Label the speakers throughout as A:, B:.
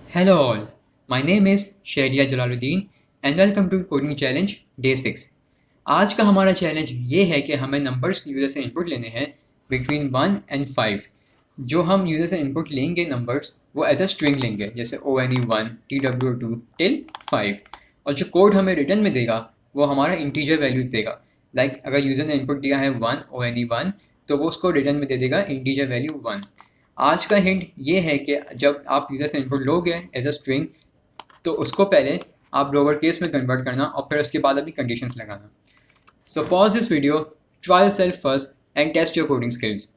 A: Hello all, my name is Shaharyar Jalaluddin and welcome to Coding Challenge Day 6। आज का हमारा challenge ये है कि हमें नंबर्स यूज़र से इनपुट लेने हैं बिटवीन 1 एंड 5। जो हम यूज़र से इनपुट लेंगे नंबर्स वो एज अ स्ट्रिंग लेंगे, जैसे ONE1 TW2 टिल 5, और जो कोड हमें रिटर्न में देगा वो हमारा इंटीजर वैल्यूज़ देगा। लाइक अगर यूज़र ने इनपुट दिया है 1 ONE1 तो वो उसको रिटर्न में दे देगा इंटीजर वैल्यू 1। आज का हिंट ये है कि जब आप यूज़र से इनपुट लोगे एज अ स्ट्रिंग तो उसको पहले आप लोअर केस में कन्वर्ट करना और फिर उसके बाद अपनी कंडीशंस लगाना। So pause this video, try yourself first and test your coding skills.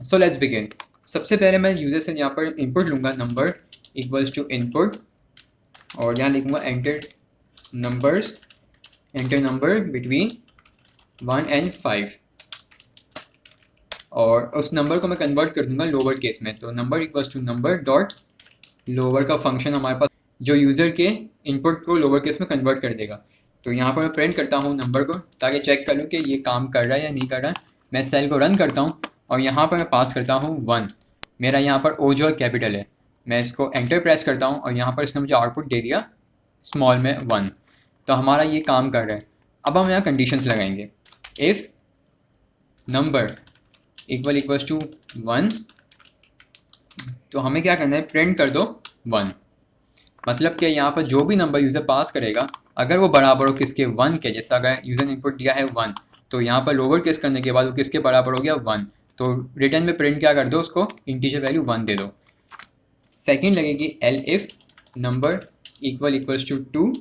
A: So let's begin. सबसे पहले मैं यूज़र से यहाँ पर इनपुट लूँगा नंबर इक्वल्स टू इनपुट, और यहाँ लिखूँगा एंटर नंबर बिटवीन 1 एंड 5, और उस नंबर को मैं कन्वर्ट कर दूंगा लोअर केस में। तो number equals to number dot lower का फंक्शन हमारे पास जो यूज़र के इनपुट को लोअर केस में कन्वर्ट कर देगा। तो यहाँ पर मैं प्रिंट करता हूँ नंबर को ताकि चेक कर लूँ कि ये काम कर रहा है या नहीं कर रहा है। मैं सेल को रन करता हूँ और यहाँ पर मैं पास करता हूँ 1। मेरा यहाँ पर ओ जो है कैपिटल है, मैं इसको एंटर प्रेस करता हूँ और यहाँ पर इसने मुझे आउटपुट दे दिया स्मॉल में 1। तो हमारा ये काम कर रहा है। अब हम यहाँ कंडीशंस लगाएंगे। इफ़ नंबर इक्वल्स टू 1, तो हमें क्या करना है, प्रिंट कर दो 1। मतलब कि यहाँ पर जो भी नंबर यूज़र पास करेगा अगर वो बराबर हो किसके, 1 के। जैसा अगर यूज़र ने इनपुट दिया है 1 तो यहाँ पर लोअर केस करने के बाद वो किसके बराबर हो गया, 1। तो रिटर्न में प्रिंट क्या कर दो, उसको इंटीजर वैल्यू 1 दे दो। सेकेंड लगेगी elif number equals to 2,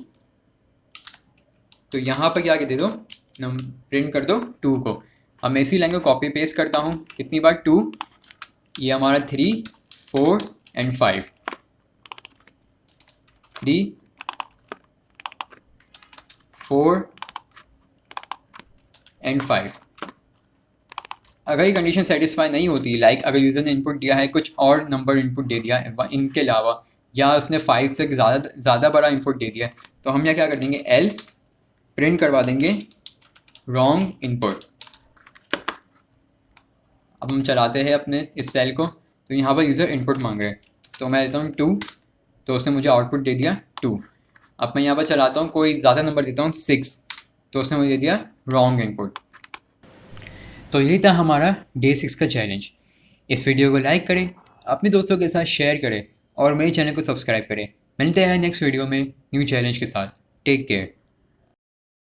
A: तो यहाँ पर क्या दे दो, प्रिंट कर दो 2 को। अब मैं इसी लाइन को कॉपी पेस्ट करता हूँ, कितनी बार 2, ये हमारा 3, 4 एंड 5, 3, 4 एंड 5। अगर ये कंडीशन सेटिस्फाई नहीं होती, लाइक अगर यूज़र ने इनपुट दिया है कुछ और नंबर इनपुट दे दिया है इनके अलावा, या उसने 5 से ज़्यादा बड़ा इनपुट दे दिया है, तो हम यहाँ क्या कर देंगे, एल्स प्रिंट करवा देंगे रॉन्ग इनपुट। अब हम चलाते हैं अपने इस सेल को, तो यहाँ पर यूज़र इनपुट मांग रहे हैं, तो मैं देता हूँ 2, तो उसने मुझे आउटपुट दे दिया 2। अब मैं यहाँ पर चलाता हूँ, कोई ज़्यादा नंबर देता हूँ 6, तो उसने मुझे दे दिया रॉन्ग इनपुट। तो यही था हमारा डे 6 का चैलेंज। इस वीडियो को लाइक करें, अपने दोस्तों के साथ शेयर करें और मेरे चैनल को सब्सक्राइब करें। मिलते हैं नेक्स्ट वीडियो में न्यू चैलेंज के साथ। Take care.